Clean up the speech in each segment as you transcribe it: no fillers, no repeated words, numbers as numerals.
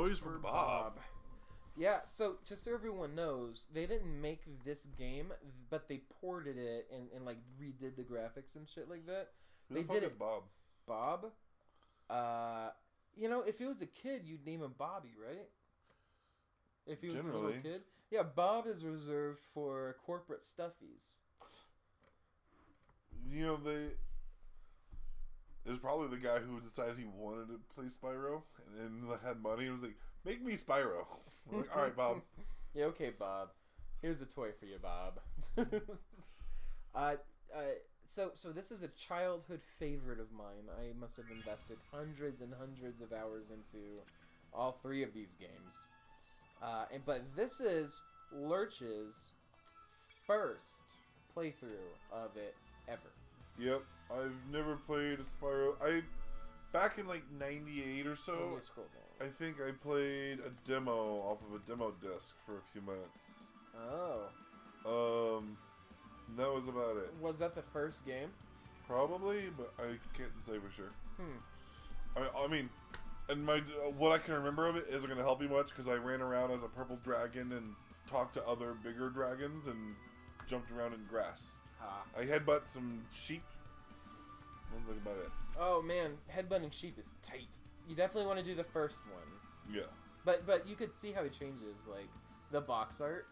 toys for Bob. Yeah, so just so everyone knows, they didn't make this game, but they ported it and like redid the graphics and shit like that. Who They the fuck did is it. Bob? Bob? If it was a kid, you'd name him Bobby, right? If he was a little kid. Yeah, Bob is reserved for corporate stuffies. It was probably the guy who decided he wanted to play Spyro and then had money and was like, make me Spyro. I'm like, all right, Bob. Yeah, okay, Bob. Here's a toy for you, Bob. So this is a childhood favorite of mine. I must have invested hundreds and hundreds of hours into all three of these games. But this is Lurch's first playthrough of it ever. Yep, I've never played a Spyro. Back in like '98 or so, I think I played a demo off of a demo disc for a few minutes. Oh. That was about it. Was that the first game? Probably, but I can't say for sure. I mean, and what I can remember of it isn't going to help me much because I ran around as a purple dragon and talked to other bigger dragons and jumped around in grass. I headbutt some sheep. That was like about it. Oh man, headbutting sheep is tight. You definitely want to do the first one. Yeah. But you could see how he changes, like the box art.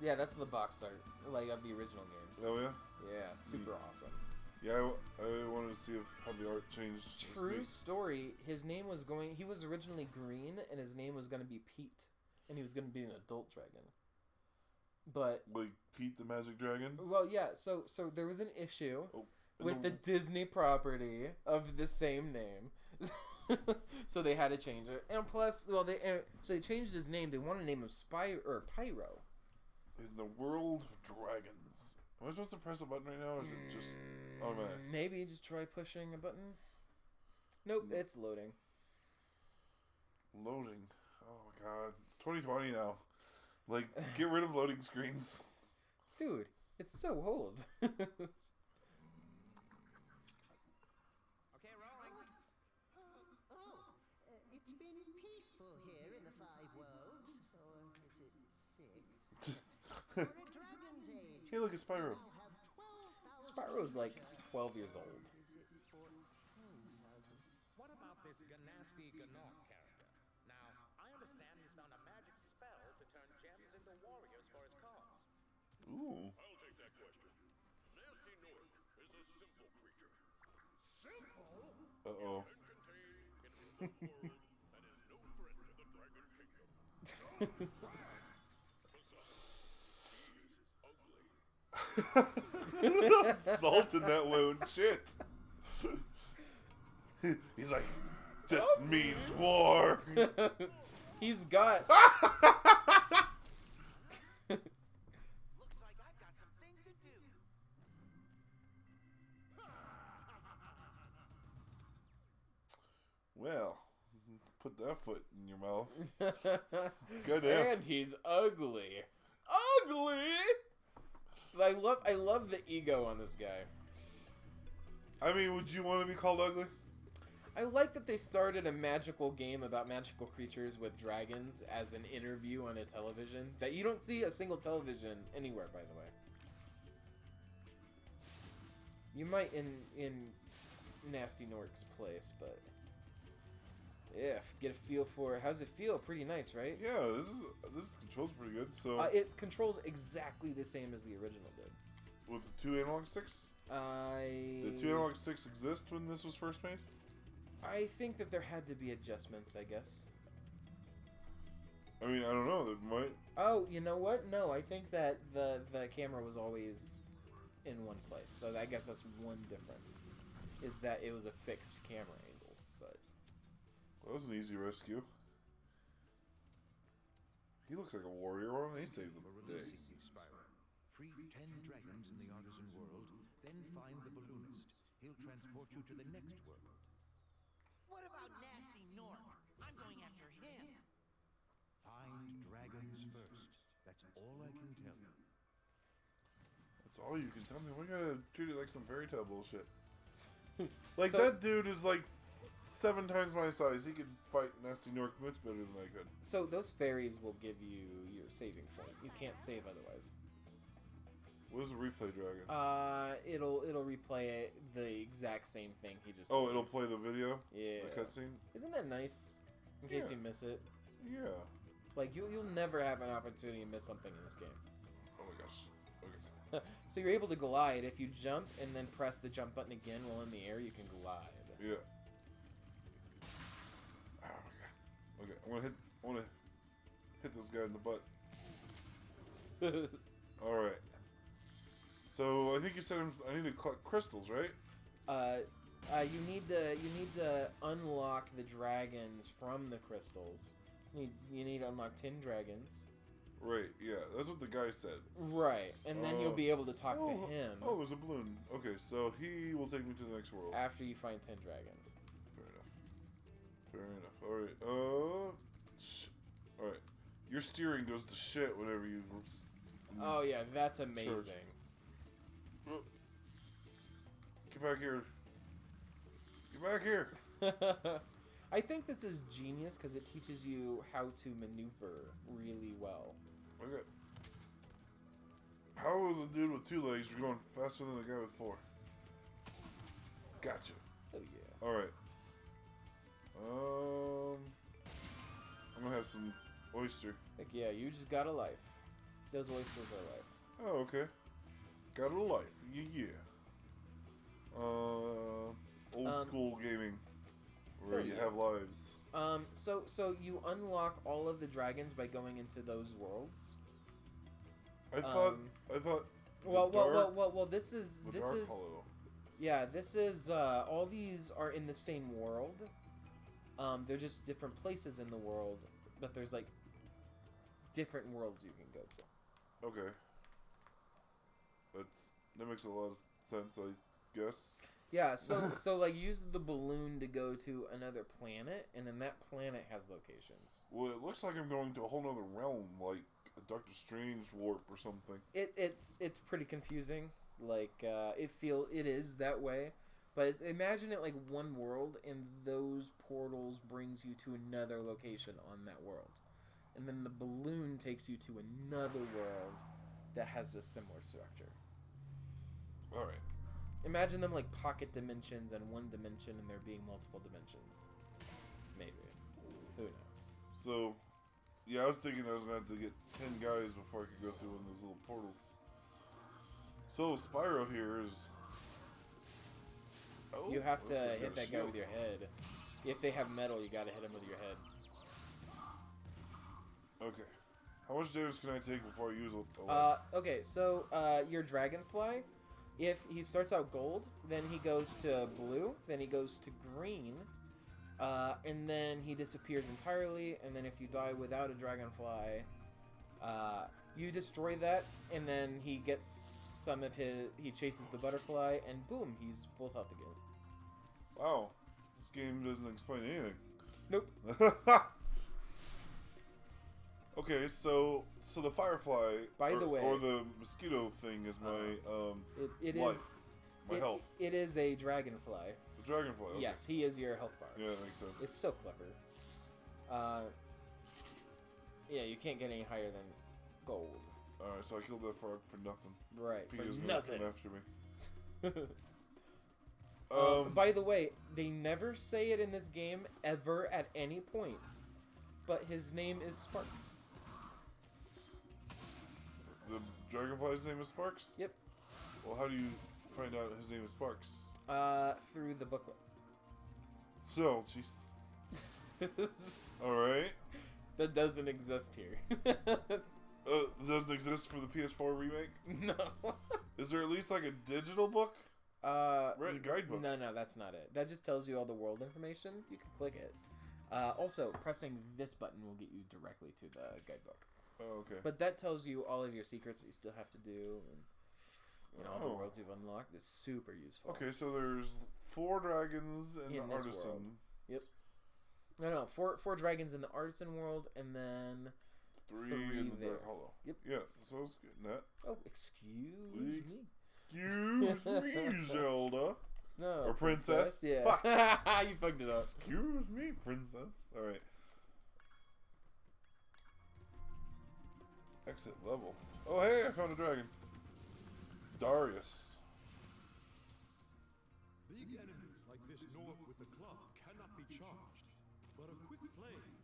Yeah, that's the box art, like of the original games. Oh yeah. Yeah, it's super awesome. Yeah, I wanted to see how the art changed. True story. His name was he was originally green, and his name was going to be Pete, and he was going to be an adult dragon. But like Pete the Magic Dragon. Well, yeah. So there was an issue with the Disney property of the same name, so they had to change it. And plus, they changed his name. They wanted to name him Spyro or Pyro. In the world of dragons. Am I supposed to press a button right now, or is it just automatic? Maybe just try pushing a button. Nope, it's loading. Loading. Oh my god, it's 2020 now. Like, get rid of loading screens. Dude, it's so old. Okay, rolling. It's been peaceful here in the Five Worlds. Or is it 6? For a dragon's age. Hey, look at Spyro. Spyro's like 12 years old. What about this Ganasty Ganok character? Now, I understand he's found a magic spell to turn gems into warriors for his cause. Ooh. I'll take that question. Nasty Nork is a simple creature. Simple? Uh-oh. And contained in a remote world that is no threat to the Dragon Kingdom. Salt in that wound. Shit. He's like, this means war. He's got. Looks like I've got some things to do. Well, put that foot in your mouth. Good damn. And he's ugly. Ugly. I love the ego on this guy. I mean, would you want to be called ugly? I like that they started a magical game about magical creatures with dragons as an interview on a television that you don't see a single television anywhere, by the way. You might in Nasty Nork's place, but get a feel for it. How's it feel? Pretty nice, right? Yeah, this controls pretty good. So it controls exactly the same as the original did. with the 2 analog sticks? Did 2 analog sticks exist when this was first made? I think that there had to be adjustments, I guess. I mean, I don't know. There might. Oh, you know what? No, I think that the camera was always in one place. So I guess that's one difference. Is that it was a fixed camera angle, but... Well, that was an easy rescue. He looks like a warrior. Why don't they save the day? Releasing you, Spyro. Free 10 dragons in the Artisan World, then find the balloonist. He'll transport you to the next world. What about Nasty Nork? I'm going after him. Find dragons first. That's all I can tell you. That's all you can tell me. We're gonna treat it like some fairy tale bullshit. Like, So- that dude is like 7 times my size. He could fight Nasty Nork much better than I could. So those fairies will give you your saving point. You can't save otherwise. What is a replay dragon? It'll replay it, the exact same thing he just. Oh, did. it'll play the video? Yeah. The cutscene? Isn't that nice? In case Yeah. you miss it. Yeah. Like, you'll never have an opportunity to miss something in this game. Oh my gosh. Okay. So you're able to glide. If you jump and then press the jump button again while in the air, you can glide. Yeah. Oh my god. Okay, I wanna hit this guy in the butt. Alright. So I think you said I need to collect crystals, right? You need to unlock the dragons from the crystals. You need to unlock 10 dragons. Right, yeah, that's what the guy said. Right, and then you'll be able to talk to him Oh, there's a balloon. Okay, so he will take me to the next world. after you find 10 dragons. Fair enough. Alright, alright. Your steering goes to shit whenever you... Oh yeah, that's amazing. Get back here. Get back here. I think this is genius because it teaches you how to maneuver really well. Okay. How is a dude with 2 legs going faster than a guy with 4? Gotcha. Oh yeah. Alright. I'm gonna have some oyster. Like yeah, you just got a life. Those oysters are life. Oh, okay. Got a life. Yeah. Old school gaming. Where Hell you yeah. have lives. So you unlock all of the dragons by going into those worlds. I thought Well, this is the Dark Hollow. yeah, this is all these are in the same world. They're just different places in the world, but there's like different worlds you can go to. Okay. That makes a lot of sense, I guess. Yeah, so like use the balloon to go to another planet, and then that planet has locations. Well, it looks like I'm going to a whole nother realm, like a Doctor Strange warp or something. It's pretty confusing. Like it is that way, but imagine it like one world, and those portals brings you to another location on that world, and then the balloon takes you to another world that has a similar structure. All right. Imagine them like pocket dimensions and one dimension, and there being multiple dimensions. Maybe. Who knows? So, yeah, I was thinking I was going to have to get 10 guys before I could go through one of those little portals. So, Spyro here is... Oh, You have to this guy's got hit a that guy shield. with your head. If they have metal, you gotta hit him with your head. Okay. How much damage can I take before I use a life? Okay, so, your dragonfly, if he starts out gold, then he goes to blue, then he goes to green, and then he disappears entirely, and then if you die without a dragonfly, you destroy that, and then he gets some of he chases the butterfly, and boom, he's full health again. Wow. This game doesn't explain anything. Nope. Okay, so the firefly, By the way- or the mosquito thing is my It life, is my health. It is a dragonfly. The dragonfly. Okay. Yes, he is your health bar. Yeah, that makes sense. It's so clever. Yeah, you can't get any higher than gold. All right, so I killed that frog for nothing. Right, Peter's for gonna nothing. come after me. By the way, they never say it in this game ever at any point, but his name is Sparks. The dragonfly's name is Sparks? Yep. Well, how do you find out his name is Sparks? Through the booklet. So, jeez. Alright. That doesn't exist here. Doesn't exist for the PS4 remake? No. Is there at least like a digital book? Read the guidebook. No, that's not it. That just tells you all the world information. You can click it. Also, pressing this button will get you directly to the guidebook. Oh, okay. But that tells you all of your secrets that you still have to do, and all the worlds you've unlocked. Is super useful. Okay, so there's 4 dragons in the In this artisan. world. Yep. No, four dragons in the artisan world, and then 3 3 in the there. Dark Hollow. Yep. Yeah, so I was getting that. Oh, excuse me. Excuse me, Zelda. No. Or princess? Yeah. Fuck. You fucked it up. Excuse me, princess. Alright. Exit level. Oh, hey, I found a dragon. Darius. Big enemies like this Nork with the club cannot be charged, but a quick flame,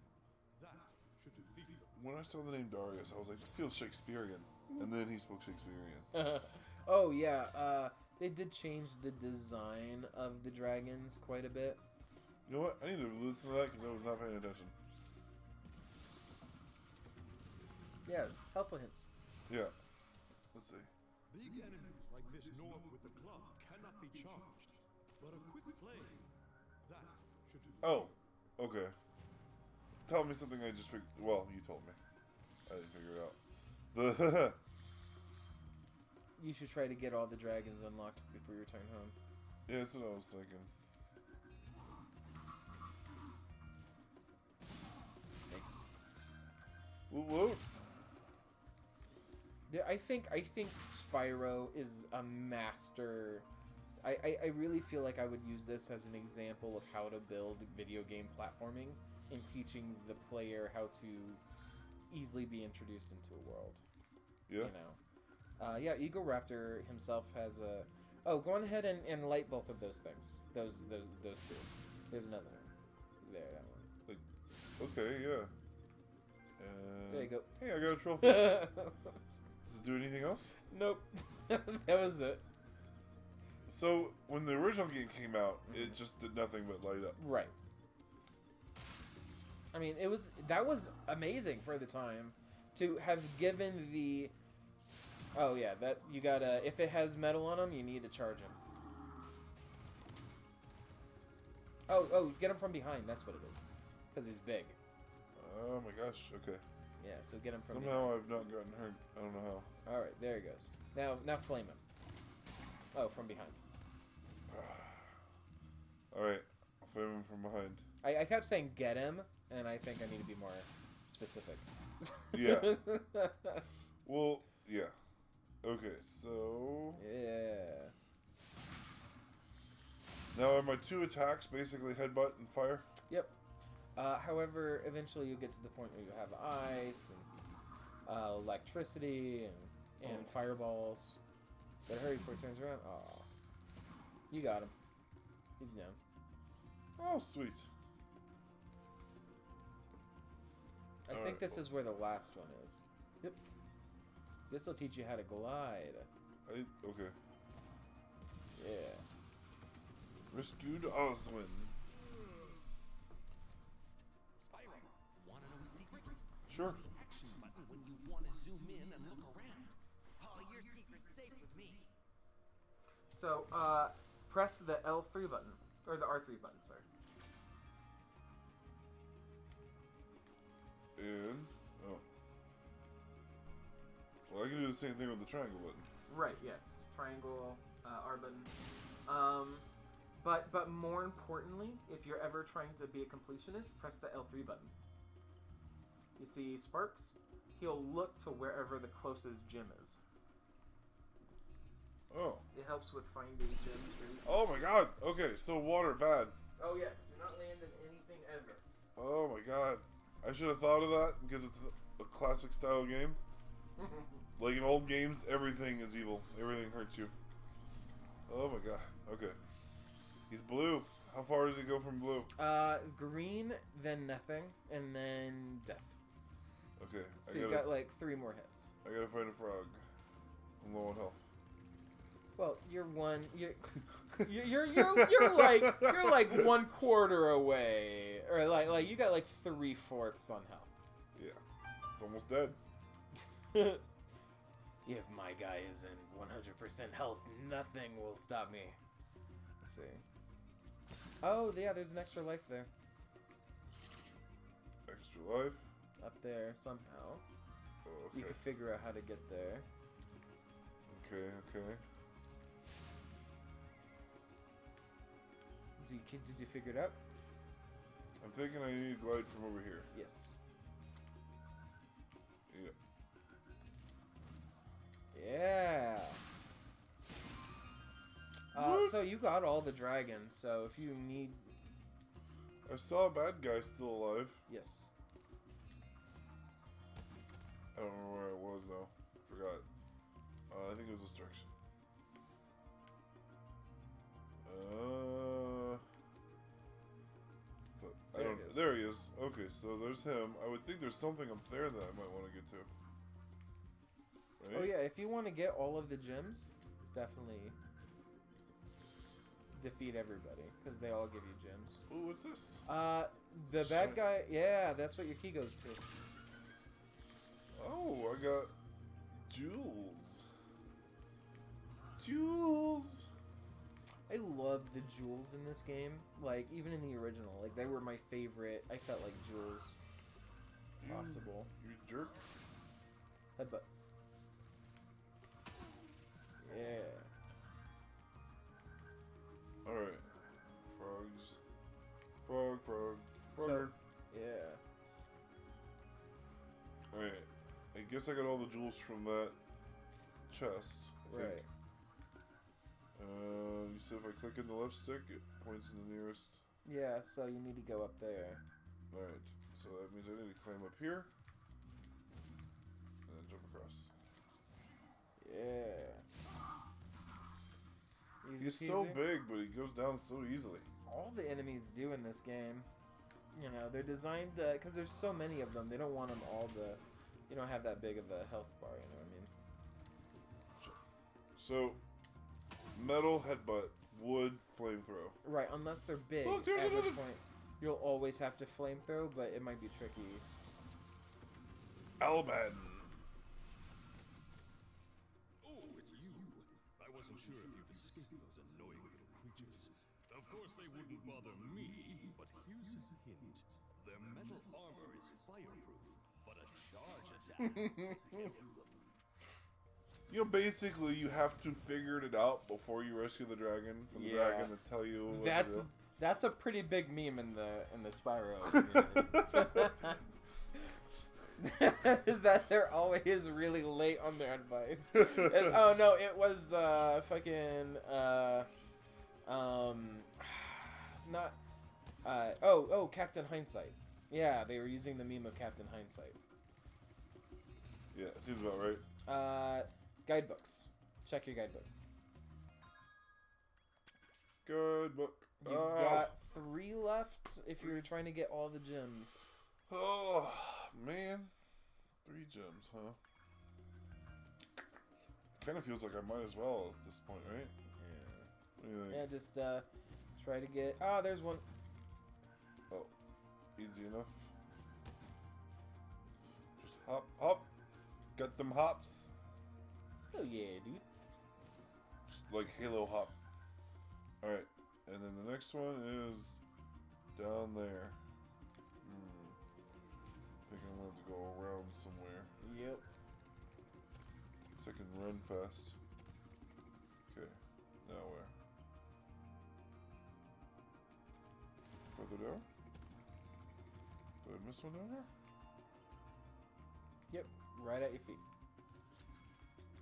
that should defeat them. When I saw the name Darius, I was like, it feels Shakespearean. And then he spoke Shakespearean. Oh yeah, they did change the design of the dragons quite a bit. You know what? I need to listen to that because I was not paying attention. Yeah, helpful hints. Yeah. Let's see. Big enemies like this Nork with the club cannot be charged, but a quick flame, that should defeat Oh, okay. Tell me something I just figured. Well, you told me. I didn't figure it out. The You should try to get all the dragons unlocked before you return home. yeah, that's what I was thinking. Nice. Woot woot. Yeah, I think Spyro is a master. I really feel like I would use this as an example of how to build video game platforming and teaching the player how to easily be introduced into a world. Yeah. You know. Yeah, Eagle Raptor himself has a. Oh, go on ahead and light both of those things. Those two. There's another one. There, that one. Okay, yeah. There you go. Hey, I got a trophy. Does it do anything else? Nope. That was it. So, when the original game came out, it just did nothing but light up. Right. I mean, that was amazing for the time to have given the. Oh yeah, that you gotta. If it has metal on them, you need to charge them. Oh, get him from behind. That's what it is, because he's big. Oh my gosh, okay. Yeah, so get him from Somehow I've not gotten hurt. I don't know how. behind. All right, there he goes. Now flame him. Oh, from behind. Alright, I'll flame him from behind. I kept saying get him, and I think I need to be more specific. Yeah. Well, yeah. Okay, so... Yeah. Now are my two attacks basically headbutt and fire? Yep. However, eventually you get to the point where you have ice and electricity and fireballs. But hurry before he turns around. Aw. You got him. He's down. Oh, sweet. I think this is where the last one is. Yep. This will teach you how to glide. Okay. Yeah. Rescued Oswin. Spyro, wanna know a secret? Sure. The action button when you wanna zoom in and look around. Oh, your secret's safe with me. So, press the L3 button. Or the R3 button, sorry. And... Oh. Well, I can do the same thing with the triangle button. Right, yes. Triangle, R button. But more importantly, if you're ever trying to be a completionist, press the L3 button. You see Sparks? He'll look to wherever the closest gym is. Oh. It helps with finding gyms. Oh my god. Okay, so water, bad. Oh yes, do not land in anything ever. Oh my god. I should have thought of that because it's a classic style game. Like in old games, everything is evil. Everything hurts you. Oh my god. Okay. He's blue. How far does he go from blue? Green, then nothing, and then death. Okay. So you've got like 3 more hits. I gotta find a frog. I'm low on health. Well, you're you're like 1/4 away, or like you got like 3/4 on health. Yeah. It's almost dead. If my guy is in 100% health, nothing will stop me. Let's see. Oh yeah, there's an extra life there. Extra life. Up there somehow. Oh, You okay. can figure out how to get there. Okay, okay. Did you figure it out? I'm thinking I need to glide from over here. Yes. Yeah. Yeah. So you got all the dragons. So if you need, I saw a bad guy still alive. yes. I don't know where it was though. Forgot. I think it was this direction. But I There don't. he is. There he is. Okay, so there's him. I would think there's something up there that I might want to get to. Right? Oh yeah, if you want to get all of the gems, definitely defeat everybody because they all give you gems. Ooh, what's this? The bad guy. Yeah, that's what your key goes to. Oh, I got jewels. Jewels. I love the jewels in this game. Like, even in the original. Like, they were my favorite. I felt like jewels possible. You jerk. Headbutt. Yeah. Alright. Frogs. Frog. So, Frog. yeah. Alright. I guess I got all the jewels from that chest. I think. Right. You said if I click in the left stick, it points in the nearest. Yeah, so you need to go up there. Alright. So that means I need to climb up here. And then jump across. Yeah. Easy He's so peasy. big, but he goes down so easily. All the enemies do in this game. You know, they're designed because there's so many of them. They don't want them all to, you don't have that big of a health bar. You know what I mean? So, metal headbutt, wood flamethrow. Right, unless they're big. Look, there's at which another- point you'll always have to flamethrow, but it might be tricky. Alabaddon. Oh, it's you. I wasn't sure if you've escaped those annoying little creatures. Of course they wouldn't bother me, but here's a hint. Their metal armor is fireproof, but a charge attack will kill them. You know, basically, you have to figure it out before you rescue the dragon. For the Yeah. dragon to tell you. What That's to do. that's a pretty big meme in the Spyro community. Is that they're always really late on their advice. Oh no, it was fucking not Captain Hindsight. Yeah, they were using the meme of Captain Hindsight. Yeah, seems about right. Guidebooks. Check your guidebook. Good book. You got 3 left if you're trying to get all the gems. Oh, man. 3 gems, huh? Kind of feels like I might as well at this point, right? Yeah. What do you think? Yeah, just try to get. There's one. Oh, easy enough. Just hop. Got them hops. Oh yeah, dude. Just like Halo hop. Alright, and then the next one is down there. I think I'm going to have to go around somewhere. Yep. So I can run fast. Okay, now where? Further down? Did I miss one down there? Yep. Right at your feet.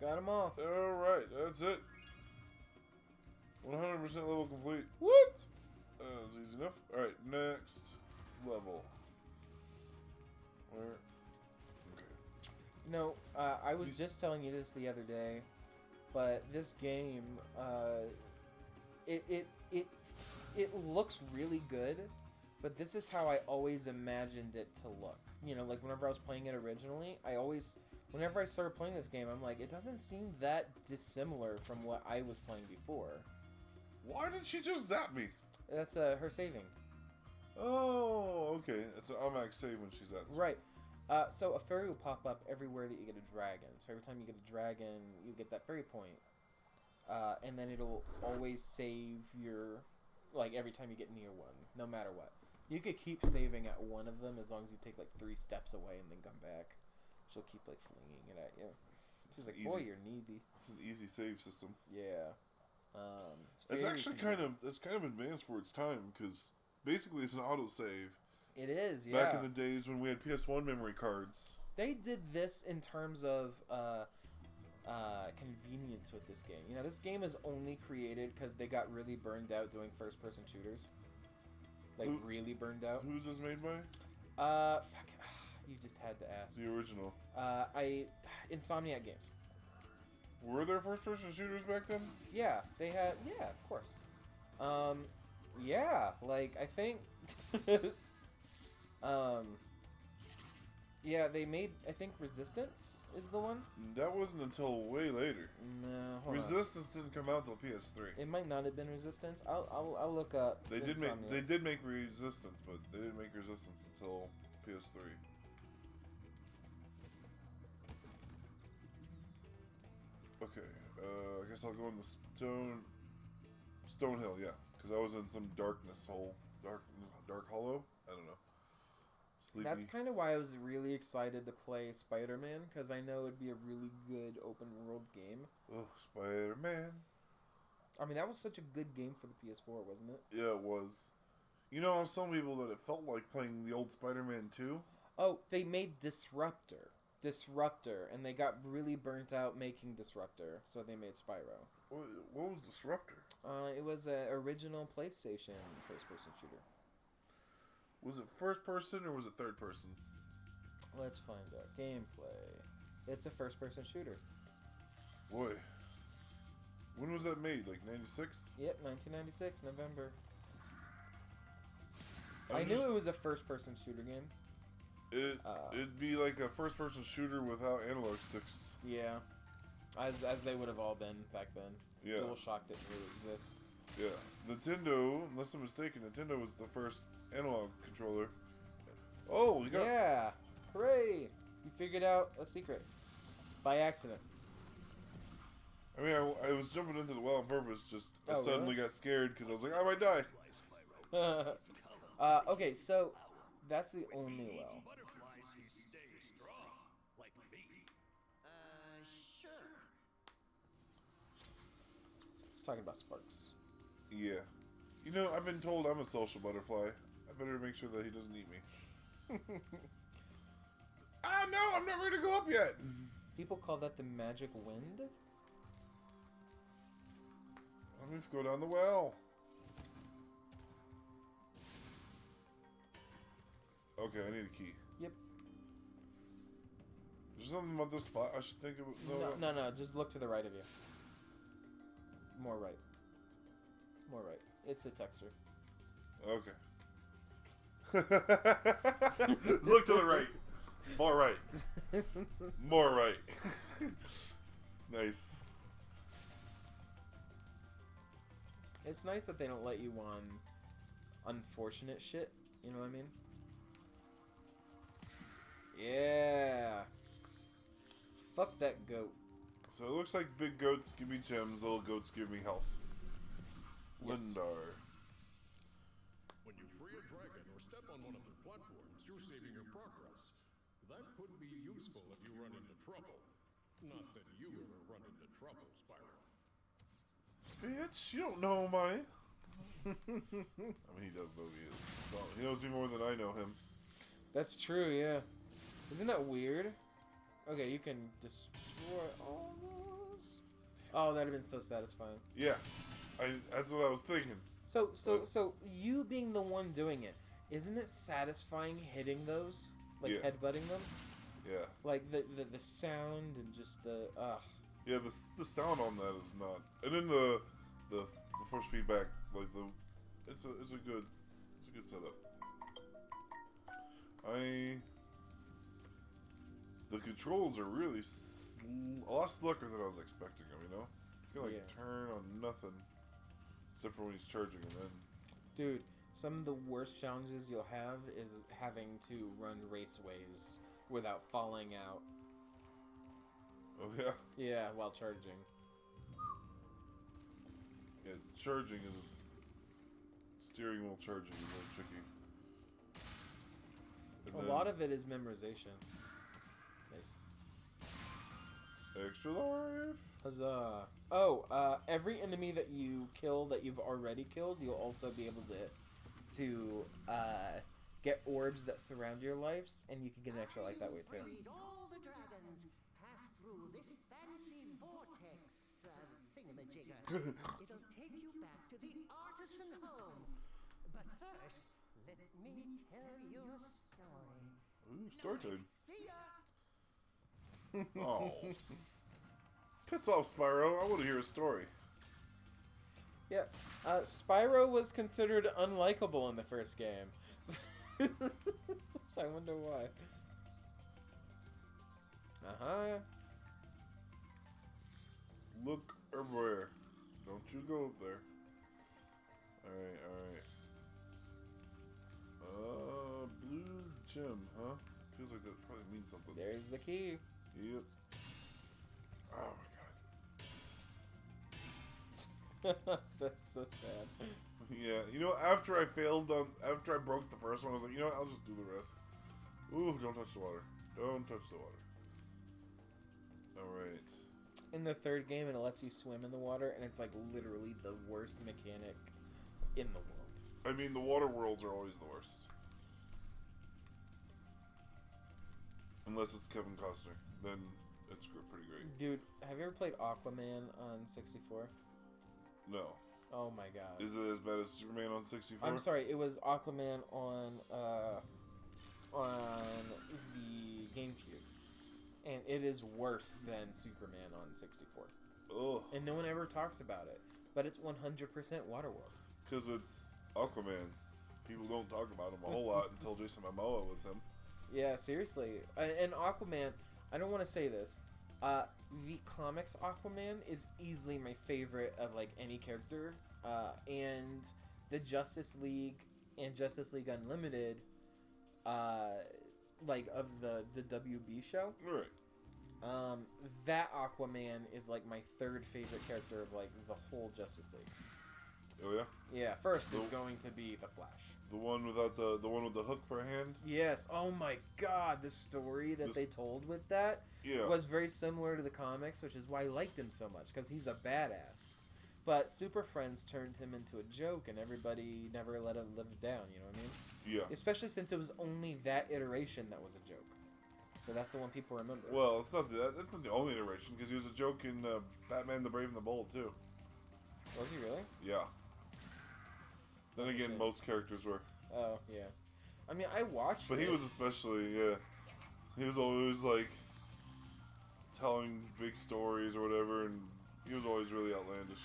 Got them all. Alright, that's it. 100% level complete. What? That was easy enough. Alright, next level. Where? Okay. No, I was just telling you this the other day, but this game, it looks really good, but this is how I always imagined it to look. You know, like whenever I was playing it originally, whenever I started playing this game, I'm like, it doesn't seem that dissimilar from what I was playing before. Why did she just zap me? That's her saving. Oh, okay. It's an automatic save when she's at. Right. So a fairy will pop up everywhere that you get a dragon. So every time you get a dragon, you get that fairy point. And then it'll always save your... Like, every time you get near one, no matter what. You could keep saving at one of them as long as you take, like, 3 steps away and then come back. She'll keep, like, flinging it at you. She's like, boy, you're needy. It's an easy save system. Yeah. It's actually convenient. it's kind of advanced for its time, because basically it's an auto-save. It is, yeah. Back in the days when we had PS1 memory cards. They did this in terms of convenience with this game. You know, this game is only created because they got really burned out doing first-person shooters. Like, really burned out. Who's this made by? Fuck. You just had to ask. The original. Insomniac Games. Were there first-person shooters back then? Yeah, they had. Yeah, of course. Yeah, like I think. Yeah, they made. I think Resistance is the one. That wasn't until way later. No, hold on. Resistance didn't come out till PS3. It might not have been Resistance. I'll look up. They did Insomniac. make Resistance, but they didn't make Resistance until PS3. Okay, I guess I'll go in the Stonehill, yeah, because I was in some darkness hole, dark hollow. I don't know. Sleepy. That's kind of why I was really excited to play Spider-Man, because I know it'd be a really good open world game. Oh, Spider-Man. I mean, that was such a good game for the PS4, wasn't it? Yeah, it was. You know, I was telling people that it felt like playing the old Spider-Man 2. Oh, they made Disruptor, and they got really burnt out making Disruptor, so they made Spyro. What was Disruptor? It was an original PlayStation first-person shooter. Was it first person or was it third person? Let's find out. Gameplay. It's a first-person shooter. Boy. When was that made? Like 96? Yep, 1996, November. I knew it was a first-person shooter game. It'd be like a first-person shooter without analog sticks. Yeah. As they would have all been back then. Yeah. DualShock didn't really exist. Yeah. Nintendo, unless I'm mistaken, Nintendo was the first analog controller. Oh, we got... Yeah! Hooray! You figured out a secret. By accident. I mean, I was jumping into the well on purpose, just I Oh, suddenly really? got scared because I was like, I might die. Okay, so that's the only well. Butterflies who stay strong, like me. Sure. It's talking about sparks. Yeah. You know, I've been told I'm a social butterfly. I better make sure that he doesn't eat me. Ah, no, I'm not ready to go up yet. People call that the magic wind? Let me go down the well. Okay, I need a key. Yep. There's something about this spot I should think of. No, just look to the right of you. More right. More right. It's a texture. Okay. Look to the right. More right. More right. Nice. It's nice that they don't let you on unfortunate shit. You know what I mean? Yeah. Fuck that goat. So it looks like big goats give me gems, little goats give me health. Yes. Lindar. When you free a dragon or step on one of the platforms, you're saving your progress. That could be useful if you run into trouble. Not that you ever run into trouble, Spyro. Bitch, you don't know mine. I mean, he does know me. So he knows me more than I know him. That's true, yeah. Isn't that weird? Okay, you can destroy all those. Oh, that'd have been so satisfying. Yeah, that's what I was thinking. So you being the one doing it, isn't it satisfying hitting those? Like Yeah. headbutting them? Yeah. Like the sound and just the Yeah, the sound on that is not, and then the force feedback, like it's a good setup. The controls are really a lot slicker than I was expecting them. You know, you can Yeah. turn on nothing except for when he's charging, and then dude. Some of the worst challenges you'll have is having to run raceways without falling out. oh yeah, Yeah, while charging. yeah, charging is steering wheel charging is really tricky. And A then lot of it is memorization. Nice. extra life. Huzzah. Oh, every enemy that you kill that you've already killed, you'll also be able to get orbs that surround your lives, and you can get an extra life that way too. Freed all the dragons, passed through this fancy It'll take you back to the artisan home. But first, let me tell you a story. Ooh, story time. See ya! Oh. Piss off, Spyro. I want to hear a story. Yeah, Spyro was considered unlikable in the first game. So I wonder why. Uh-huh. Look everywhere. Don't you go up there. Alright, alright. Blue gem, huh? Feels like that probably means something. There's the key. Yep. Oh my god. That's so sad. Yeah, you know, after I broke the first one, I was like, you know what, I'll just do the rest. Ooh, don't touch the water. Don't touch the water. Alright. In the third game, it lets you swim in the water, and it's like literally the worst mechanic in the world. I mean, the water worlds are always the worst. Unless it's Kevin Costner. Then it's pretty great. Dude, have you ever played Aquaman on 64? No. Oh my god. Is it as bad as Superman on 64? I'm sorry, it was Aquaman on the GameCube. And it is worse than Superman on 64. Ugh. And no one ever talks about it. But it's 100% Waterworld. Because it's Aquaman. People don't talk about him a whole lot until Jason Momoa was him. Yeah, seriously. And Aquaman, I don't want to say this. The comics Aquaman is easily my favorite of like any character. And the Justice League and Justice League Unlimited, like of the WB show. Right. That Aquaman is like my third favorite character of like the whole Justice League. Oh yeah. Yeah, first is going to be the Flash. The one without the one with the hook for a hand. Yes. Oh my God, the story that they told with that was very similar to the comics, which is why I liked him so much because he's a badass. But Super Friends turned him into a joke, and everybody never let him live it down. You know what I mean? Yeah. Especially since it was only that iteration that was a joke. So that's the one people remember. Well, that's not the only iteration because he was a joke in Batman: The Brave and the Bold too. Was he really? Yeah. Then again, most characters were. Oh yeah. I mean, I watched. But he was especially, yeah. He was always like telling big stories or whatever, and he was always really outlandish.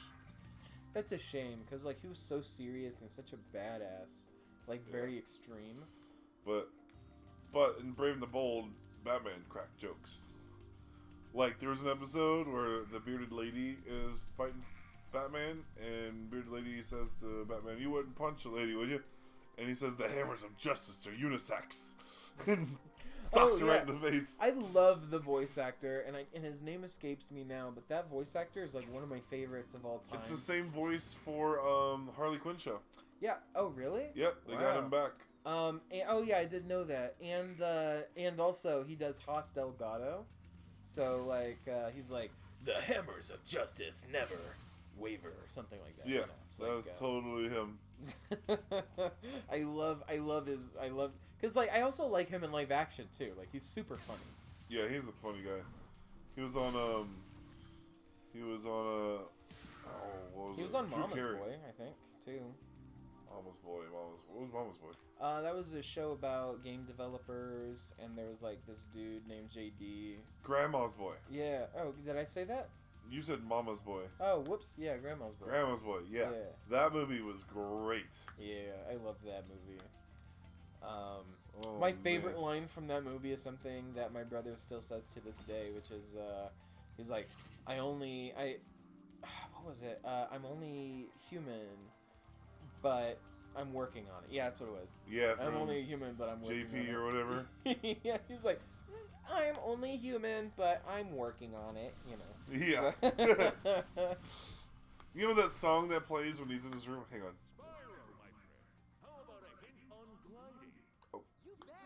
That's a shame because like he was so serious and such a badass, like very extreme. But in Brave and the Bold, Batman cracked jokes. Like there was an episode where the bearded lady is fighting Batman, and bearded lady says to Batman, "You wouldn't punch a lady, would you?" And he says, "The hammers of justice are unisex." And socks her right in the face. I love the voice actor, and his name escapes me now, but that voice actor is like one of my favorites of all time. It's the same voice for Harley Quinn show. Yeah. Oh, really? Yep, they got him back. And, oh yeah, I did know that. And also he does Haas Delgado. So like he's like the hammers of justice never waver or something like that. Yeah, you know? that's like, totally him. I love because like I also like him in live action too. Like he's super funny. Yeah, he's a funny guy. He was on he was on Mama's Boy, I think, too. Mama's Boy. What was Mama's Boy? That was a show about game developers, and there was like this dude named JD. Grandma's Boy. Yeah. Oh, did I say that? You said Mama's Boy. Oh, whoops. Yeah, Grandma's Boy. Grandma's Boy. Yeah. That movie was great. Yeah, I loved that movie. My favorite line from that movie is something that my brother still says to this day, which is, he's like, what was it? I'm only human, but I'm working on it. Yeah, that's what it was. Yeah, I'm only human, but I'm working on it. JP or whatever. Yeah, he's like, I'm only human, but I'm working on it, you know. Yeah. You know that song that plays when he's in his room? Hang on. Spyro, my friend. How about a hint on gliding? Oh. You bet.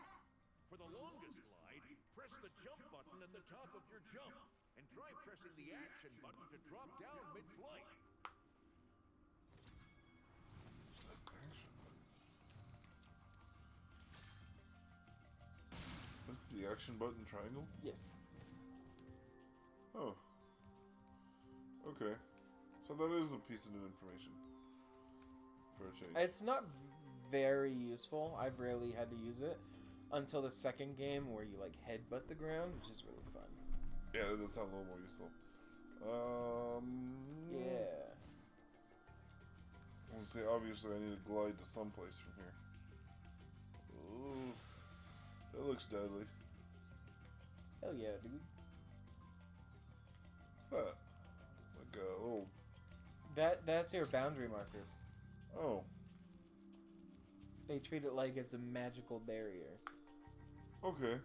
For the longest glide, press the jump button at the top of your jump, and try pressing the action button to drop down mid-flight. What's the action button triangle? Yes. Oh. Okay. So that is a piece of new information for a change. It's not very useful. I've rarely had to use it until the second game where you like headbutt the ground, which is really fun. Yeah, that does sound a little more useful. Yeah. I would say obviously I need to glide to someplace from here. Ooh, that looks deadly. Hell yeah, dude. What's that? Like a little. That's your boundary markers. Oh, They treat it like it's a magical barrier. okay.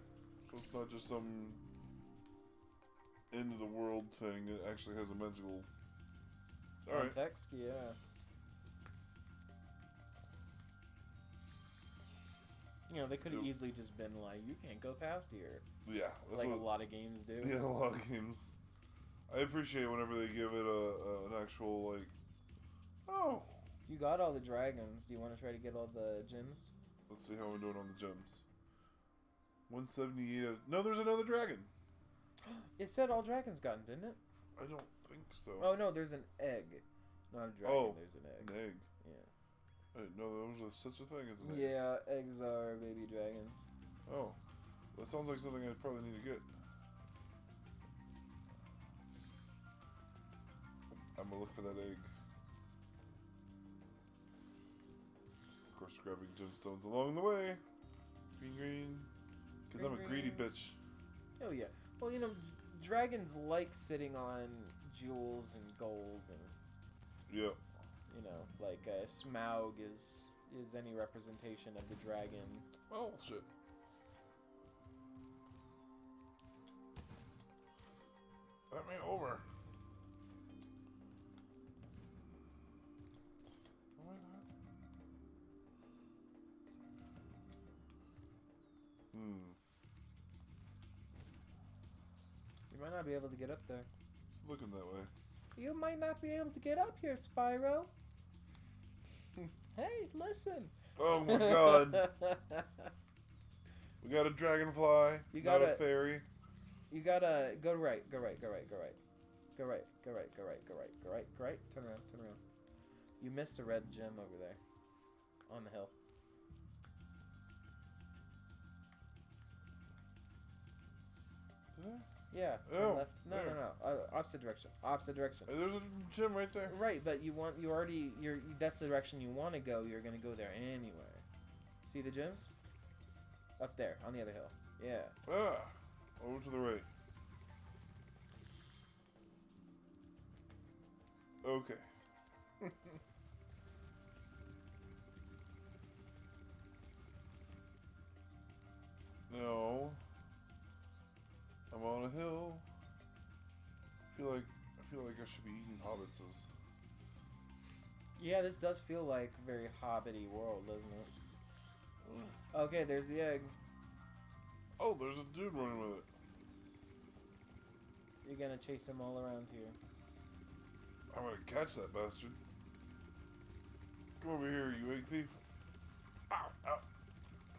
So it's not just some end of the world thing. It actually has a magical. All right. Context, yeah. You know, they could have Yep. easily just been like, you can't go past here. Yeah, that's Like what, a lot of games do. Yeah, a lot of games. I appreciate whenever they give it an actual like. Oh, You got all the dragons. Do you want to try to get all the gems? let's see how we're doing on the gems. 178. No, there's another dragon. It said all dragons gotten, didn't it? I don't think so. Oh no, there's an egg. Not a dragon, Oh, there's an egg. An egg. Yeah. I didn't know there was such a thing as an egg. Yeah, eggs are baby dragons. Oh, that sounds like something I probably need to get. I'm gonna look for that egg. Of course, grabbing gemstones along the way. Green, green. Because I'm a greedy Green. bitch. Oh yeah. Well, you know, dragons like sitting on jewels and gold, and Yeah. you know, like Smaug is any representation of the dragon. Oh shit. Let me over. Why not? You might not be able to get up there. It's looking that way. You might not be able to get up here, Spyro. Hey, listen. Oh my god. We got a dragonfly. You not gotta- a fairy. You gotta go right, go right, go right, go right. Go right, go right, go right, go right, go right, go right. Turn around, turn around. You missed a red gem over there. On the hill. Did I? Yeah, turn Oh, left. No, there. no. Opposite direction. Opposite direction. Hey, there's a gem right there. Right, but that's the direction you want to go. You're gonna go there anyway. See the gems? Up there, on the other hill. Yeah. Ah, over to the right. Okay. No. I'm on a hill. I feel like I should be eating hobbitses. Yeah, this does feel like a very hobbity world, doesn't it? Okay, there's the egg. Oh, there's a dude running with it. You're gonna chase him all around here. I'm gonna catch that bastard. Come over here, you egg thief. Ow, ow.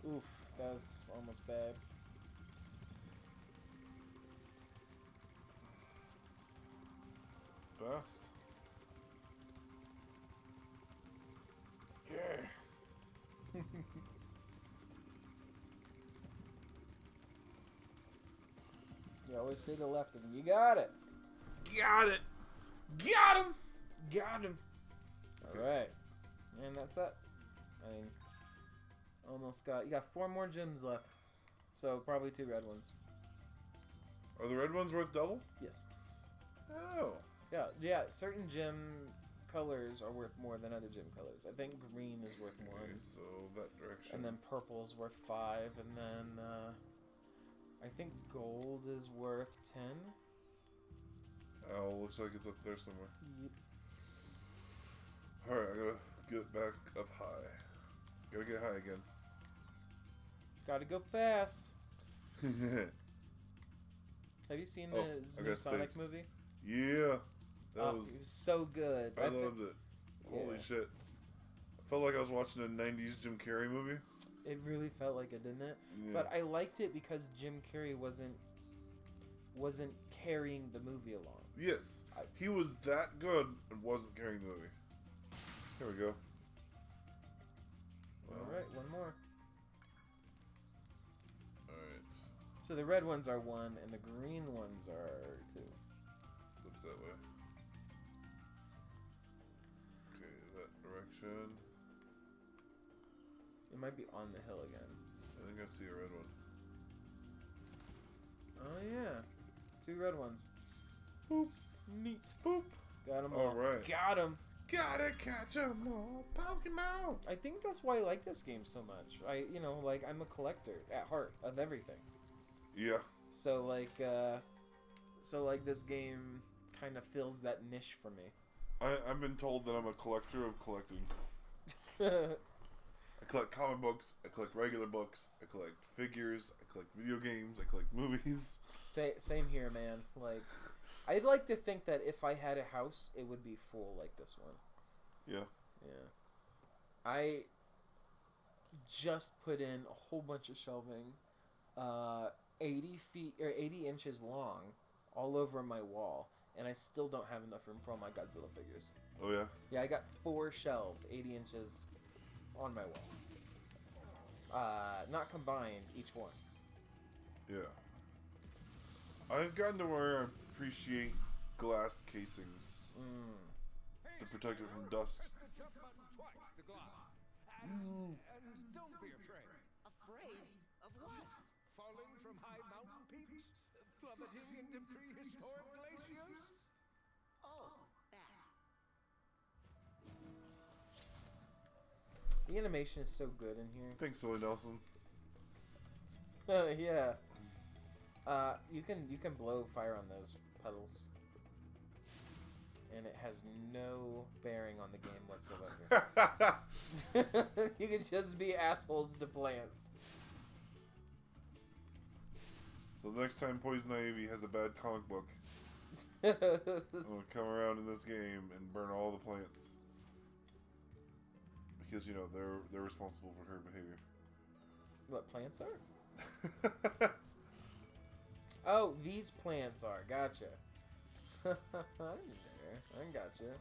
Oof, that was almost bad. Fast. Yeah. You always stay to the left of him. You got it. Got it. Got him. Got him. Okay. Alright. And that's it. I mean, almost got... You got 4 more gems left. So, probably 2 red ones. Are the red ones worth double? Yes. Oh. Yeah, certain gem colors are worth more than other gem colors. I think green is worth 1. Okay, so that direction. And then purple's worth 5. And then, I think gold is worth 10. Oh, looks like it's up there somewhere. Yep. Alright, I gotta get back up high. Gotta get high again. Gotta go fast. Have you seen Oh, the I new gotta Sonic think. movie? Yeah. That was. It was so good. I loved it. Holy Yeah. shit. I felt like I was watching a 90s Jim Carrey movie. It really felt like it, didn't it? Yeah. But I liked it because Jim Carrey wasn't carrying the movie along. Yes, he was that good and wasn't carrying the movie. Here we go. Alright, one more. Alright. So the red ones are 1 and the green ones are 2. Looks that way. Okay, that direction. It might be on the hill again. I think I see a red one. Oh yeah. 2 red ones. Boop. Neat. Boop. Got them all. Alright. Got them. Gotta catch 'em all, Pokemon! I think that's why I like this game so much. I'm a collector at heart of everything. Yeah. So this game kind of fills that niche for me. I've been told that I'm a collector of collecting. I collect comic books, I collect regular books, I collect figures, I collect video games, I collect movies. Same here, man. Like, I'd like to think that if I had a house, it would be full like this one. Yeah. Yeah. I just put in a whole bunch of shelving, 80 feet or 80 inches long, all over my wall, and I still don't have enough room for all my Godzilla figures. Oh yeah? Yeah, I got 4 shelves, 80 inches on my wall. Not combined, each one. Yeah. I've gotten to where I appreciate glass casings to protect it from dust. Press the jump button twice to glide. And don't be afraid. Afraid of what? Falling from high mountain peaks? Plummeting into prehistoric glaciers? Oh, that. The animation is so good in here. Thanks, Willie Nelson. Yeah. You can blow fire on those puddles, and it has no bearing on the game whatsoever. You can just be assholes to plants. So the next time Poison Ivy has a bad comic book, I'll come around in this game and burn all the plants. Because, you know, they're responsible for her behavior. What plants are? Oh, these plants are. Gotcha. I'm there. I gotcha.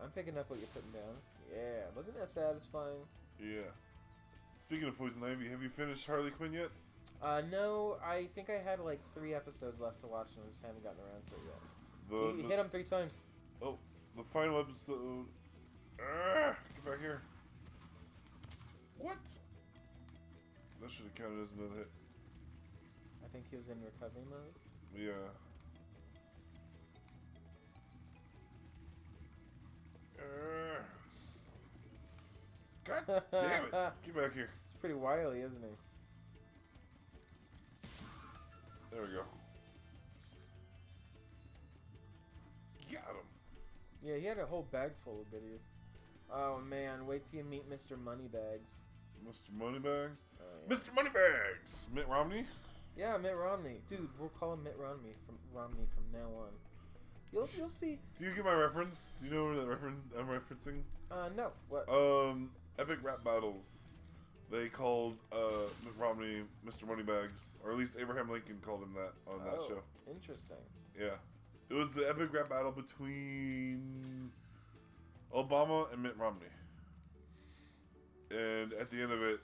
I'm picking up what you're putting down. Yeah, wasn't that satisfying? Yeah. Speaking of Poison Ivy, have you finished Harley Quinn yet? No, I think I had like 3 episodes left to watch and I just haven't gotten around to it yet. You hit them 3 times. Oh, the final episode. Get back here. What? That should have counted as another hit. I think he was in recovery mode. Yeah. God damn it! Get back here. It's pretty wily, isn't he? There we go. Got him. Yeah, he had a whole bag full of goodies. Oh man, wait till you meet Mr. Moneybags. Mr. Moneybags? Oh, yeah. Mr. Moneybags! Mitt Romney? Yeah, Mitt Romney. Dude, we'll call him Mitt Romney from now on. You'll see. Do you get my reference? Do you know the reference I'm referencing? No. What? Epic rap battles. They called Mitt Romney Mr. Moneybags, or at least Abraham Lincoln called him that on that show. Interesting. Yeah. It was the epic rap battle between Obama and Mitt Romney. And at the end of it,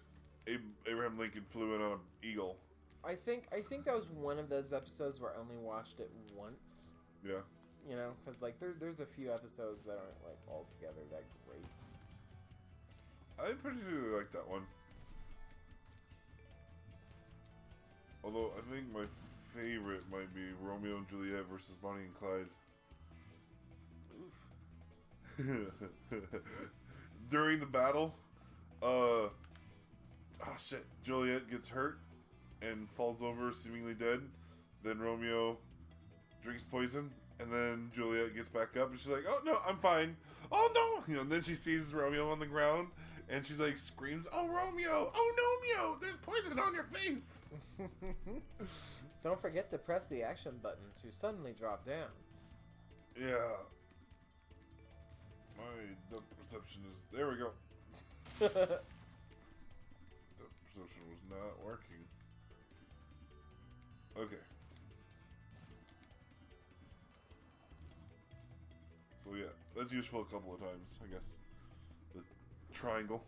Abraham Lincoln flew in on an eagle. I think that was one of those episodes where I only watched it once. Yeah. You know, because like there's a few episodes that aren't like altogether that great. I particularly like that one. Although I think my favorite might be Romeo and Juliet versus Bonnie and Clyde. During the battle, oh shit, Juliet gets hurt and falls over seemingly dead. Then Romeo drinks poison, and then Juliet gets back up and she's like, "Oh no, I'm fine. Oh no!" You know, and then she sees Romeo on the ground and she's like screams, "Oh Romeo! Oh Romeo! There's poison on your face!" Don't forget to press the action button to suddenly drop down. Yeah. My depth perception is... There we go. Depth perception was not working. Okay. That's useful a couple of times, I guess. The triangle.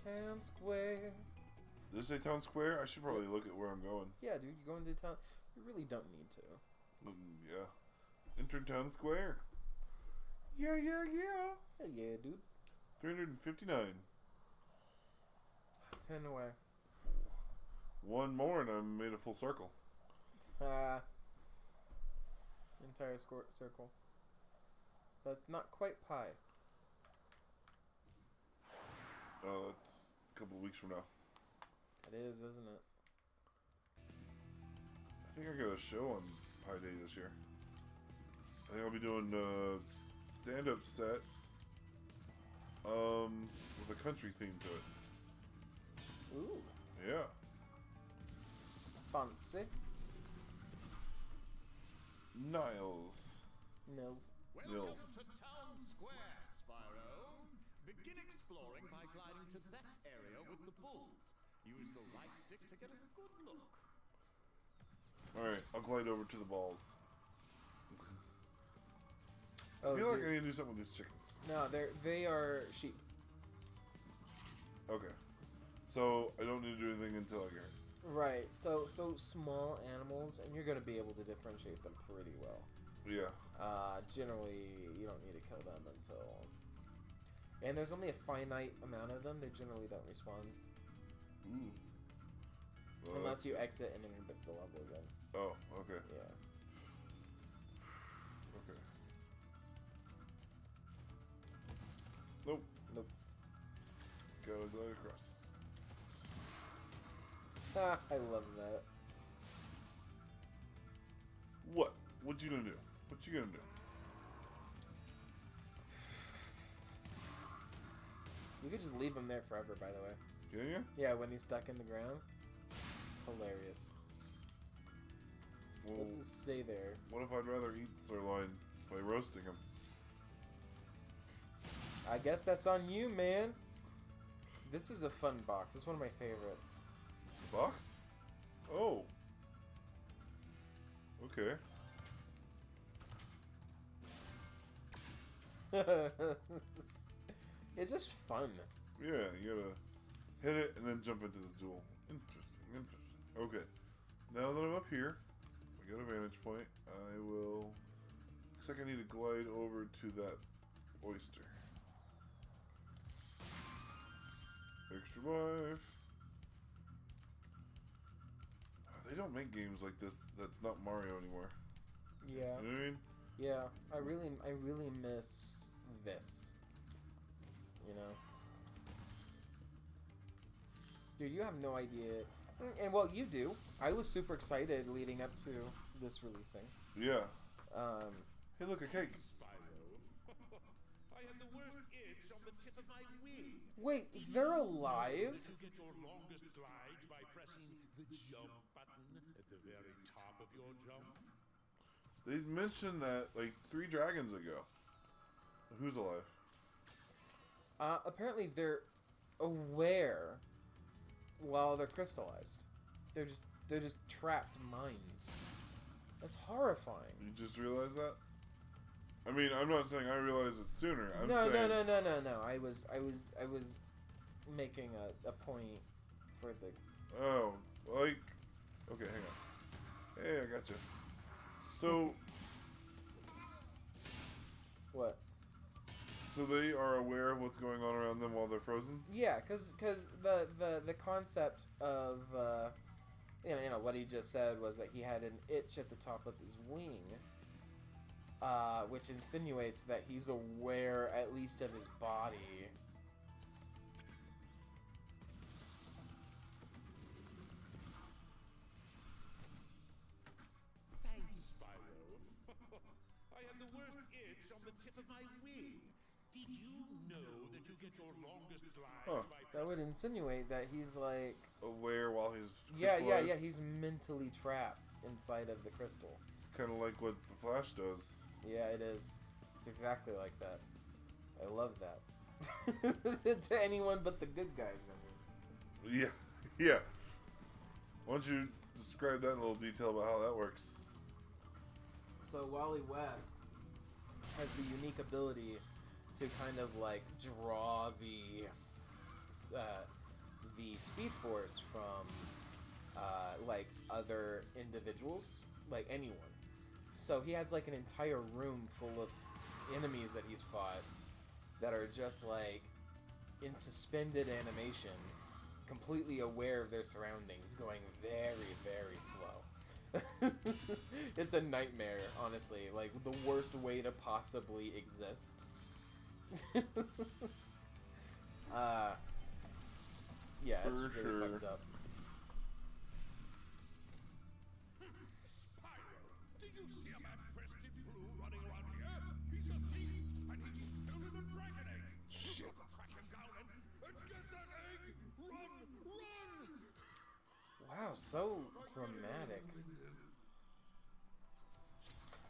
Town square. Did it say town square? I should probably look at where I'm going. Yeah, dude, you're going to town. You really don't need to. Yeah. Enter town square. Yeah. Hell yeah, dude. 359. 10 away. One more and I'm made a full circle. Entire circle. But not quite pi. Oh, that's a couple of weeks from now. It is, isn't it? I think I got a show on Pi Day this year. I think I'll be doing a stand-up set with a country theme to it. Ooh. Yeah. Fancy. Niles. Nils. Welcome to Town Square, Spyro. Begin exploring by gliding to that area with the bulls. Use the right stick to get a good look. Alright, I'll glide over to the balls. Oh, I feel like dude. I need to do something with these chickens. No, they are sheep. Okay. So, I don't need to do anything until I get hurt. Right. So small animals, and you're gonna be able to differentiate them pretty well. Yeah. Generally, you don't need to kill them until. And there's only a finite amount of them. They generally don't respawn Ooh. Well, unless you exit and enter the level again. Oh, okay. Yeah. Okay. Nope. Nope. Gotta glide across. I love that. What? What you gonna do? What you gonna do? You could just leave him there forever, by the way. Can you? Yeah, when he's stuck in the ground. It's hilarious. Well, He'll just stay there. what if I'd rather eat sirloin by roasting him? I guess that's on you, man. This is a fun box. It's one of my favorites. Box? Oh. Okay. It's just fun. Yeah, you gotta hit it and then jump into the duel. Interesting, interesting. Okay. Now that I'm up here, I got a vantage point. I will. Looks like I need to glide over to that oyster. Extra life. They don't make games like this that's not Mario anymore. Yeah. You know what I mean? Yeah. I really miss this. You know? Dude, you have no idea. And well, you do. I was super excited leading up to this releasing. Yeah. Hey, look, a cake. Spyro. I had the worst itch on the tip of my wing. Wait, they're alive? Did you get your longest glide by pressing the jump button at the very top of your jump? They mentioned that like 3 dragons ago. Who's alive? Apparently they're aware while they're crystallized. They're just trapped minds. That's horrifying. You just realized that? I mean, I'm not saying I realized it sooner. I'm No. saying... I was making a point for the. Oh, like... Okay, hang on. Hey, I got you. So... What? So they are aware of what's going on around them while they're frozen? Yeah, cause the concept of you know what he just said was that he had an itch at the top of his wing, which insinuates that he's aware at least of his body. Thanks, Spyro. I had the worst itch on the tip of my wing. Did you know that you get your longest glide Huh. by That would insinuate that he's like, Aware while he's yeah, crystallized? he's mentally trapped inside of the crystal. It's kind of like what the Flash does. Yeah, it is. It's exactly like that. I love that. To anyone but the good guys, I mean. Yeah, yeah. Why don't you describe that in a little detail about how that works? So Wally West has the unique ability to kind of like draw the Speed Force from like other individuals, like anyone. So he has like an entire room full of enemies that he's fought that are just like in suspended animation, completely aware of their surroundings, going very, very slow. It's a nightmare, honestly. Like, the worst way to possibly exist. Yeah, it's For really sure. fucked up. Spyro, did you see a man dressed in blue running around here? He's a thief, and he's stolen a dragon egg. Shit! Track him down and get that egg! Run! Run! Wow, so dramatic.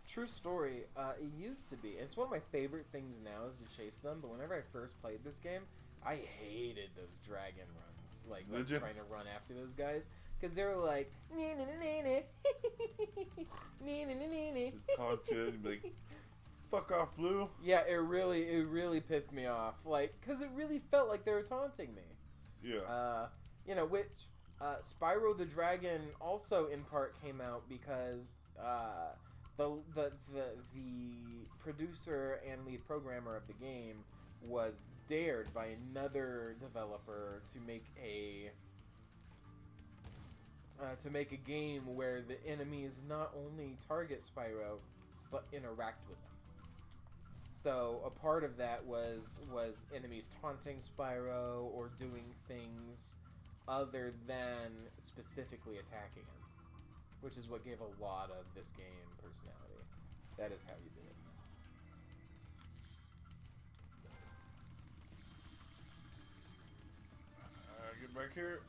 True story, it used to be. It's one of my favorite things now is to chase them, but whenever I first played this game, I hated those dragon runs. Like Did you? trying to run after those guys. Because they were like, nee nee nee nee nee nee nee nee. Taunt you, and be like, fuck off, Blue. Yeah, it really pissed me off. Like, because it really felt like they were taunting me. Yeah. You know, which Spyro the Dragon also in part came out because the producer and lead programmer of the game was dared by another developer to make a game where the enemies not only target Spyro but interact with them. So a part of that was enemies taunting Spyro or doing things other than specifically attacking him, which is what gave a lot of this game personality. That is how you do it. Get back here.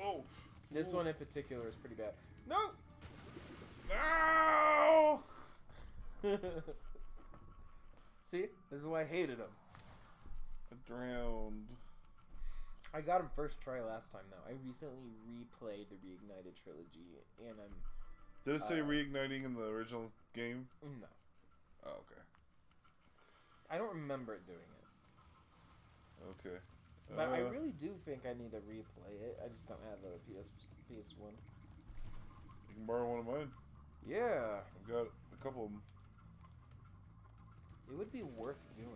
Oh. This Ooh. one in particular is pretty bad. No! No! See? This is why I hated him. I drowned. I got him first try last time, though. I recently replayed the Reignited trilogy, and I'm... Did it say reigniting in the original game? No. Oh, okay. I don't remember it doing it. Okay. But I really do think I need to replay it. I just don't have a PS1. You can borrow one of mine. Yeah. I've got a couple of them. It would be worth doing.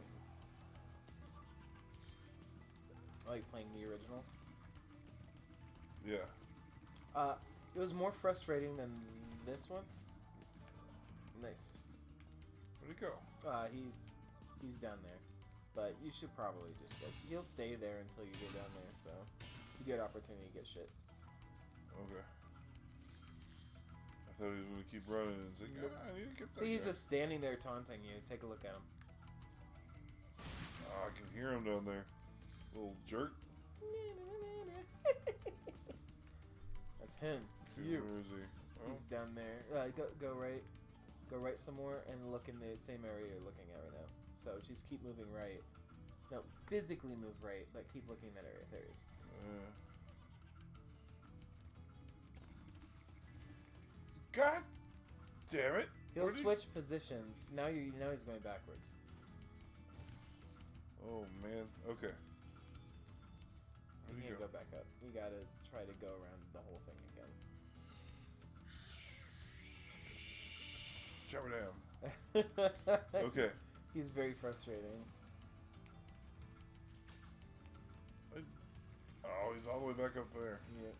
Like playing the original. Yeah. It was more frustrating than this one. Nice. Where'd he go? He's down there. But you should probably just... he'll stay there until you get down there, so... It's a good opportunity to get shit. Okay. I thought he was going to keep running and it's like, Nope. I need to get that See, he's guy. just standing there taunting you. Take a look at him. Oh, I can hear him down there. Little jerk. That's him. It's Where you. is he? Oh. He's down there. Go right. Go right some more and look in the same area you're looking at right now. So just keep moving right. No, physically move right, but keep looking in that area. There he is. God damn it! He'll Where'd he- switch positions. Now he's going backwards. Oh man. Okay. You Where'd he can't go? go back up. You gotta try to go around the whole thing again. Shut her down. Okay. He's very frustrating. Oh, he's all the way back up there. Yeah.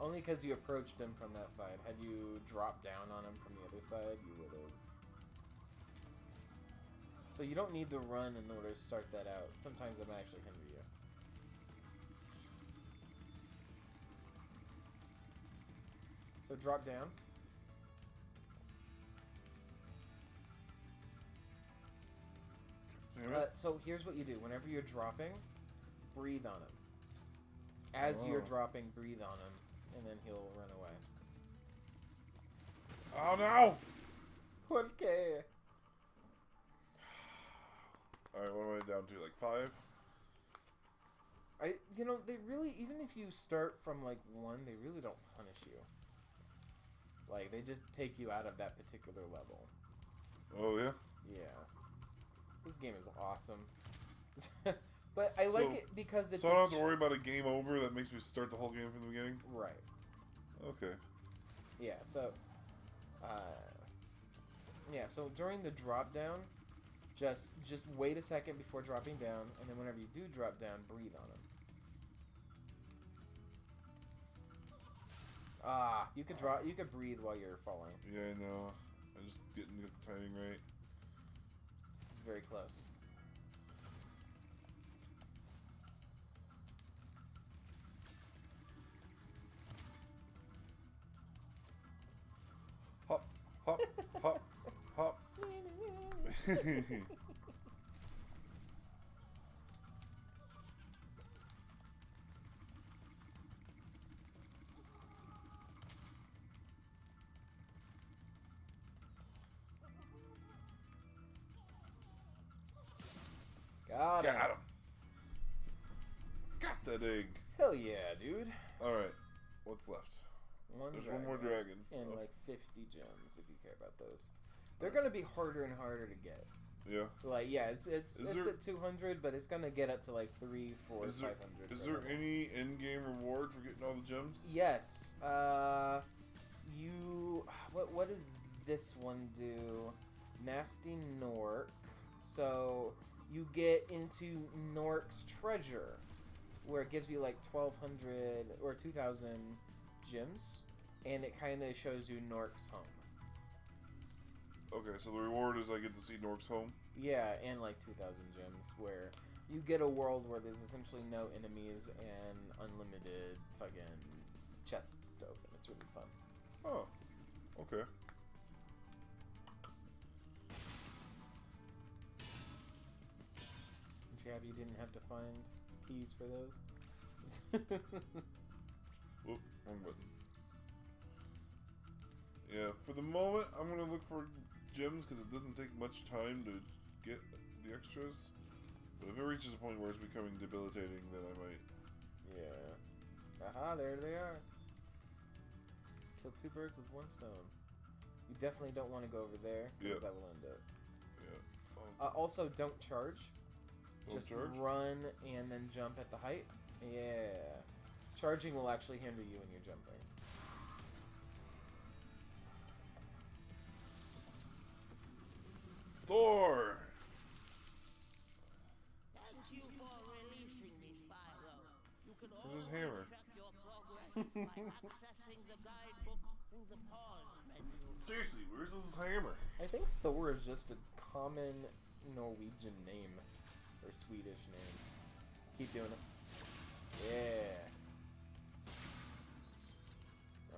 Only because you approached him from that side. Had you dropped down on him from the other side, you would have. So you don't need to run in order to start that out. Sometimes it might actually hinder you. So drop down. Damn it. So here's what you do. Whenever you're dropping, breathe on him. As you're Oh. dropping, breathe on him, and then he'll run away. Oh no! Okay. Alright, what am I down to? Like 5? They really, even if you start from like 1, they really don't punish you. Like, they just take you out of that particular level. Oh yeah? Yeah. This game is awesome. But I like it because it's So I don't have to worry about a game over that makes me start the whole game from the beginning? Right. Okay. Yeah, so... yeah, so during the drop down, just wait a second before dropping down, and then whenever you do drop down, breathe on them. Ah, you could breathe while you're falling. Yeah, I know. I just didn't get the timing right. It's very close. Hop, hop, hop, hop. Got him. Got him. Got that egg. Hell yeah, dude. Alright. What's left? There's one more dragon. And like 50 gems if you care about those. They're gonna be harder and harder to get. Yeah. Like yeah, it's at 200, but it's gonna get up to like 300, 400, 500. Is there any in-game reward for getting all the gems? Yes. What does this one do? Nasty Nork. So you get into Nork's treasure, where it gives you like 1,200 or 2,000 gems, and it kind of shows you Nork's home. Okay, so the reward is I get to see Nork's home? Yeah, and like 2,000 gems, where you get a world where there's essentially no enemies and unlimited fucking chests to open. It's really fun. Oh, okay. You didn't have to find keys for those. Whoop, wrong button. Yeah, for the moment, I'm gonna look for gems because it doesn't take much time to get the extras. But if it reaches a point where it's becoming debilitating, then I might. Yeah. Aha, there they are. Kill 2 birds with 1 stone. You definitely don't want to go over there because that will end it. Yeah. Also, don't charge. Just charge? run and then jump at the height. Yeah. Charging will actually hinder you when you're jumping. Thor! Thank you for releasing me, Spyro. You can Where's his always hammer? check your progress by accessing the guidebook through the pause menu. Seriously, where's this hammer? I think Thor is just a common Norwegian name. Or Swedish name. Keep doing it. Yeah.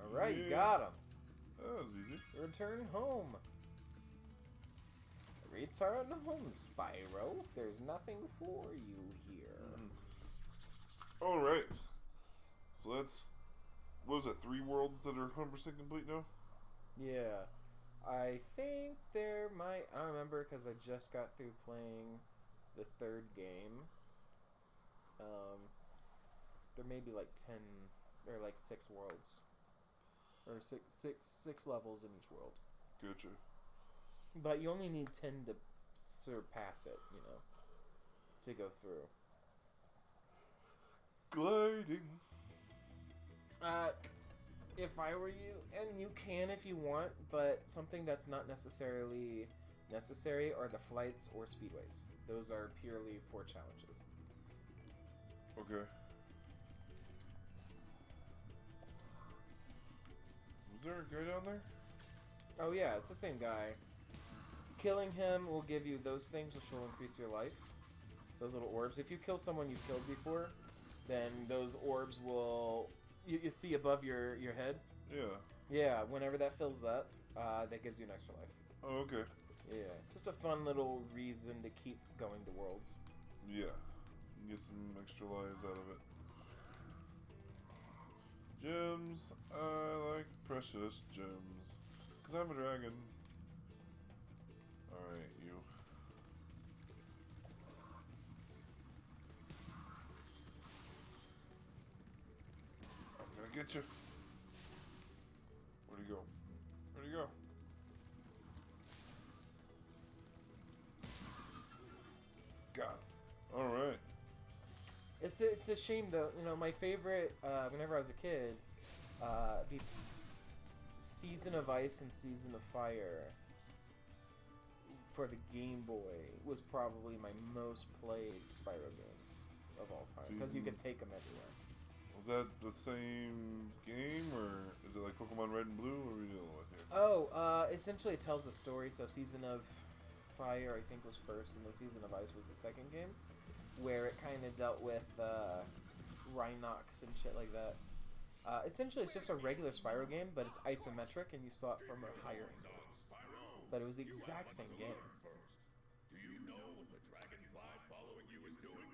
Alright, you got him. That was easy. Return home. Return home, Spyro. There's nothing for you here. Alright. So that's... What was it, 3 worlds that are 100% complete now? Yeah. I think there might... I don't remember because I just got through playing the 3rd game. There may be like 10 or like 6 worlds. Or six levels in each world. Gotcha. But you only need 10 to surpass it, you know, to go through. Gliding. If I were you, and you can if you want, but something that's not necessarily necessary are the flights or speedways. Those are purely for challenges. Okay. Was there a guy down there? Oh yeah, it's the same guy. Killing him will give you those things, which will increase your life. Those little orbs. If you kill someone you've killed before, then those orbs will... You see above your head? Yeah. Yeah, whenever that fills up, that gives you an extra life. Oh, okay. Yeah, just a fun little reason to keep going to worlds. Yeah. Get some extra lives out of it. Gems. I like precious gems. Because I'm a dragon. Alright, you. I'm gonna get you. Where'd he go? Where'd he go? It's a shame though. You know, my favorite whenever I was a kid, be Season of Ice and Season of Fire for the Game Boy was probably my most played Spyro games of all time because you could take them everywhere. Was that the same game, or is it like Pokemon Red and Blue? What are we dealing with here? Oh, essentially it tells a story. So Season of Fire, I think, was first, and then Season of Ice was the second game, where it kind of dealt with Rhinox and shit like that. Essentially, it's just a regular Spyro game, but it's isometric, and you saw it from a higher angle. But it was the exact same game. Do you know what the dragonfly following you is doing?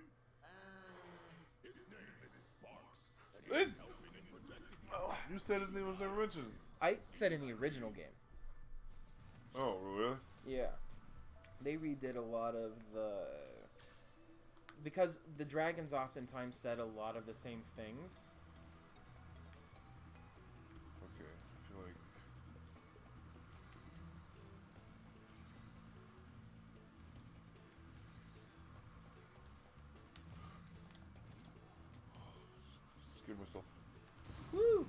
His name is Sparks. And he's helping and protecting you. You said his name was never mentioned. I said in the original game. Oh, really? Yeah. They redid a lot of the... Because the dragons oftentimes said a lot of the same things. Okay, I feel like... Scared myself. Woo!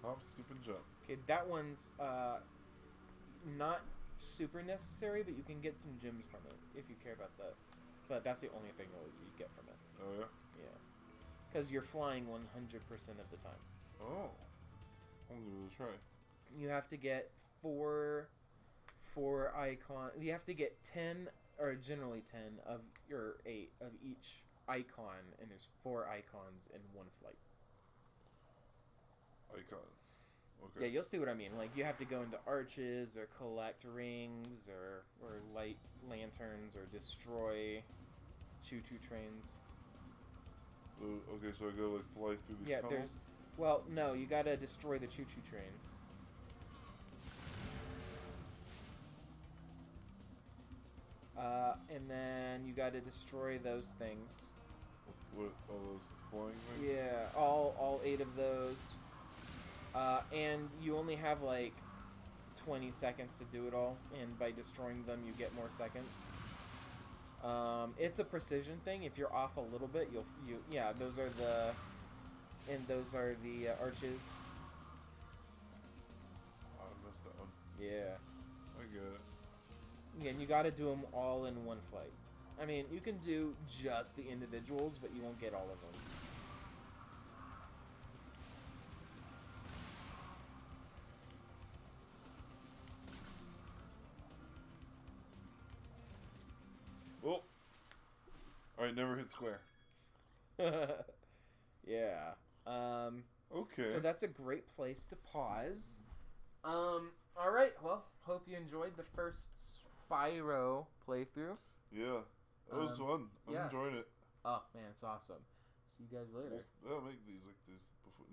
Hop, skip, and jump. Okay, that one's not super necessary, but you can get some gems from it if you care about that. But that's the only thing that you get from it. Oh, yeah? Yeah. Because you're flying 100% of the time. Oh. I'm gonna give it a try. You have to get four icon. You have to get 10, or generally 10 of your 8 of each icon, and there's 4 icons in one flight. Icons. Okay. Yeah, you'll see what I mean. Like, you have to go into arches, or collect rings, or light lanterns, or destroy choo-choo trains. So, okay, so I gotta, like, fly through these tunnels? There's... Well, no, you gotta destroy the choo-choo trains. And then you gotta destroy those things. What, all those flying things? Yeah, all 8 of those. And you only have like 20 seconds to do it all, and by destroying them you get more seconds. It's a precision thing. If you're off a little bit, yeah, those are the arches. Oh, I missed that one. Yeah. I get it. Again, you gotta do them all in one flight. I mean, you can do just the individuals, but you won't get all of them. Well, alright, never hit square. Yeah. Okay. So that's a great place to pause. Alright, well, hope you enjoyed the first Spyro playthrough. Yeah, that was fun. I'm yeah. enjoying it. Oh, man, it's awesome. See you guys later. I'll make these like this before.